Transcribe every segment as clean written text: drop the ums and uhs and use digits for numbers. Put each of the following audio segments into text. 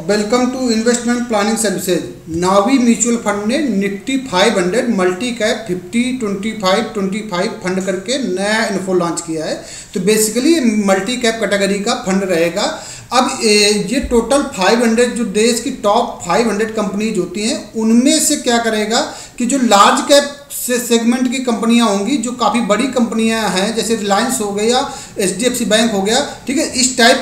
Welcome to investment planning services. Navi mutual fund ने Nifty 500 multi cap 50 25 25 fund करके नया NFO launch किया है। तो बेसिकली मल्टी कैप कैटेगरी का फंड रहेगा। अब ये टोटल 500 जो देश की टॉप 500 कंपनीज होती हैं उनमें से क्या करेगा कि जो लार्ज कैप से सेगमेंट की कंपनियां होंगी, जो काफ़ी बड़ी कंपनियां हैं, जैसे रिलायंस हो गया, HDFC बैंक हो गया, ठीक है, इस टाइप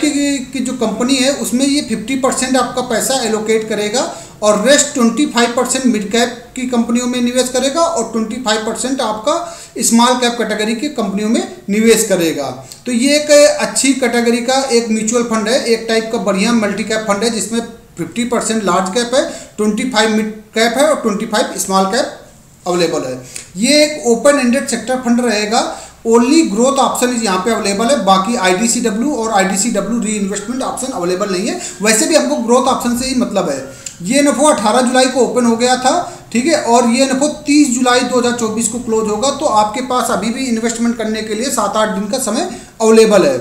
की जो कंपनी है उसमें ये 50% आपका पैसा एलोकेट करेगा और रेस्ट 25% मिड कैप की कंपनियों में निवेश करेगा और 25% आपका स्मॉल कैप कैटेगरी की कंपनियों में निवेश करेगा। तो ये एक अच्छी कैटेगरी का एक म्यूचुअल फंड है, एक टाइप का बढ़िया मल्टी कैप फंड है जिसमें 50% लार्ज कैप है, 25 मिड कैप है और 25 स्मॉल कैप अवेलेबल है। ये एक ओपन एंडेड सेक्टर फंड रहेगा। ओनली ग्रोथ ऑप्शन यहाँ पे अवेलेबल है, बाकी IDCW और IDCW री इन्वेस्टमेंट ऑप्शन अवेलेबल नहीं है। वैसे भी हमको ग्रोथ ऑप्शन से ही मतलब है। ये इन्फो 18 जुलाई को ओपन हो गया था, ठीक है, और ये इन्फो 30 जुलाई 2024 को क्लोज होगा। तो आपके पास अभी भी इन्वेस्टमेंट करने के लिए 7-8 दिन का समय अवेलेबल है।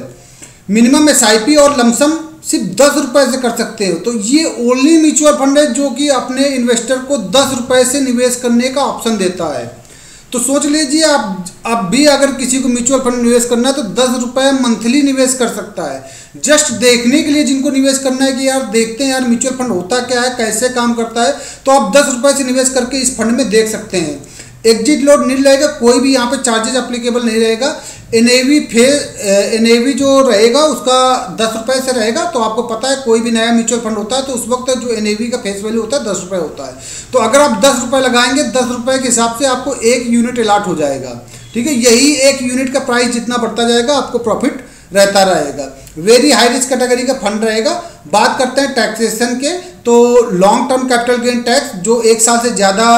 मिनिमम SIP और लमसम सिर्फ 10 रुपये से कर सकते हो। तो ये ओनली म्यूचुअल फंड है जो कि अपने इन्वेस्टर को 10 रुपये से निवेश करने का ऑप्शन देता है। तो सोच लीजिए आप भी अगर किसी को म्यूचुअल फंड निवेश करना है तो 10 रुपये मंथली निवेश कर सकता है। जस्ट देखने के लिए जिनको निवेश करना है कि यार देखते हैं यार म्यूचुअल फंड होता क्या है, कैसे काम करता है, तो आप 10 रुपये से निवेश करके इस फंड में देख सकते हैं। एग्जिट लोड नहीं रहेगा, कोई भी यहाँ पे चार्जेज अप्लीकेबल नहीं रहेगा। NAV जो रहेगा उसका 10 रुपये से रहेगा। तो आपको पता है कोई भी नया म्यूचुअल फंड होता है तो उस वक्त जो NAV का फेस वैल्यू होता है 10 रुपये होता है। तो अगर आप 10 रुपये लगाएंगे, 10 रुपये के हिसाब से आपको 1 यूनिट अलाट हो जाएगा, ठीक है। यही 1 यूनिट का प्राइस जितना बढ़ता जाएगा आपको प्रॉफिट रहता रहेगा। वेरी हाई रिस्क कैटेगरी का फंड रहेगा। बात करते हैं टैक्सेशन के, तो long term capital gain tax जो 1 साल से ज़्यादा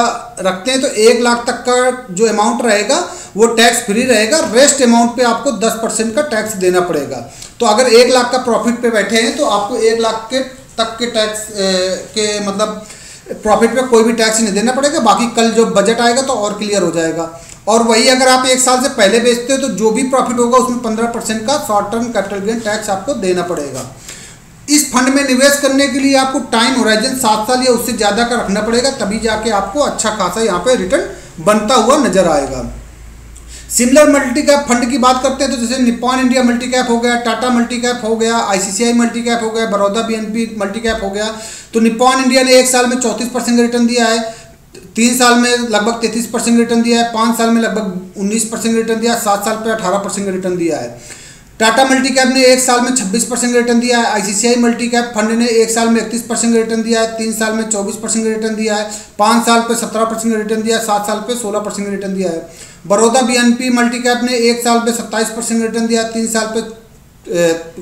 रखते हैं तो 1 लाख तक का जो अमाउंट रहेगा वो टैक्स फ्री रहेगा। रेस्ट अमाउंट पे आपको 10% का टैक्स देना पड़ेगा। तो अगर 1 लाख का प्रॉफिट पे बैठे हैं तो आपको 1 लाख के तक के टैक्स के मतलब प्रॉफिट पे कोई भी टैक्स नहीं देना पड़ेगा। बाकी कल जो बजट आएगा तो और क्लियर हो जाएगा। और वही अगर आप 1 साल से पहले बेचते हो तो जो भी प्रॉफिट होगा उसमें 15% का short term capital gain tax आपको देना पड़ेगा। इस फंड में निवेश करने के लिए आपको टाइम होराइजन 7 साल या उससे ज़्यादा का रखना पड़ेगा, तभी जाके आपको अच्छा खासा यहाँ पे रिटर्न बनता हुआ नजर आएगा। सिमिलर मल्टी कैप फंड की बात करते हैं तो जैसे निप्पॉन इंडिया मल्टी कैप हो गया, टाटा मल्टी कैप हो गया, ICICI मल्टी कैप हो गया, बड़ौदा BNP मल्टी कैप हो गया। तो निप्पॉन इंडिया ने 1 साल में 34% रिटर्न दिया है, 3 साल में लगभग 33% रिटर्न दिया है, 5 साल में लगभग 19% रिटर्न दिया है, 7 साल पे 18% रिटर्न दिया है। टाटा मल्टी कैप ने 1 साल में 26% रिटर्न दिया है। ICICI मल्टी कैप फंड ने 1 साल में 31% रिटर्न दिया है, 3 साल में 24% रिटर्न दिया है, 5 साल पे 17% रिटर्न दिया है, 7 साल पे 16% रिटर्न दिया है। बड़ौदा BNP मल्टी कैप ने 1 साल पे 27% रिटर्न दिया है, 3 साल पे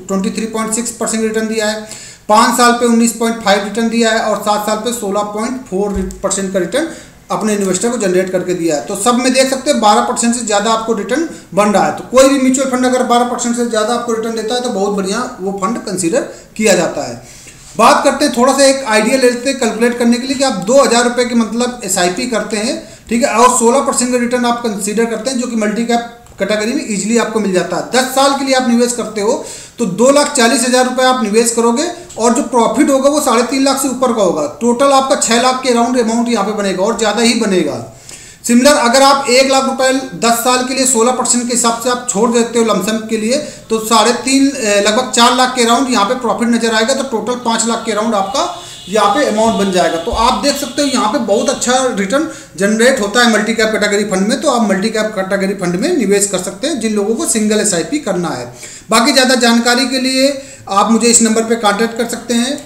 23.6% रिटर्न दिया है, 5 साल पे 19.5 रिटर्न दिया है और 7 साल पे 16.4% का रिटर्न अपने इन्वेस्टर को जनरेट करके दिया है। तो सब में देख सकते हैं 12% से ज़्यादा आपको रिटर्न बन रहा है। तो कोई भी म्यूचुअल फंड अगर 12% से ज़्यादा आपको रिटर्न देता है तो बहुत बढ़िया वो फंड कंसीडर किया जाता है। बात करते हैं थोड़ा सा एक आइडिया लेते हैं कैलकुलेट करने के लिए कि आप 2000 रुपये के मतलब SIP करते हैं, ठीक है, और 16% का रिटर्न आप कंसीडर करते हैं जो कि मल्टी कैप कैटेगरी में इजीली आपको मिल जाता है। 10 साल के लिए आप निवेश करते हो तो 2,40,000 रुपये आप निवेश करोगे और जो प्रॉफिट होगा वो 3.5 लाख से ऊपर का होगा। टोटल आपका 6 लाख के अराउंड अमाउंट यहाँ पे बनेगा और ज़्यादा ही बनेगा। सिमिलर अगर आप 1 लाख रुपए 10 साल के लिए 16% के हिसाब से आप छोड़ देते हो लमसम के लिए तो 3.5 लगभग 4 लाख के अराउंड यहाँ पे प्रॉफिट नजर आएगा। तो टोटल 5 लाख के अराउंड आपका यहाँ पे अमाउंट बन जाएगा। तो आप देख सकते हो यहाँ पे बहुत अच्छा रिटर्न जनरेट होता है मल्टी कैप कैटेगरी फंड में। तो आप मल्टी कैप कैटेगरी फंड में निवेश कर सकते हैं जिन लोगों को सिंगल SIP करना है। बाकी ज़्यादा जानकारी के लिए आप मुझे इस नंबर पे कांटेक्ट कर सकते हैं।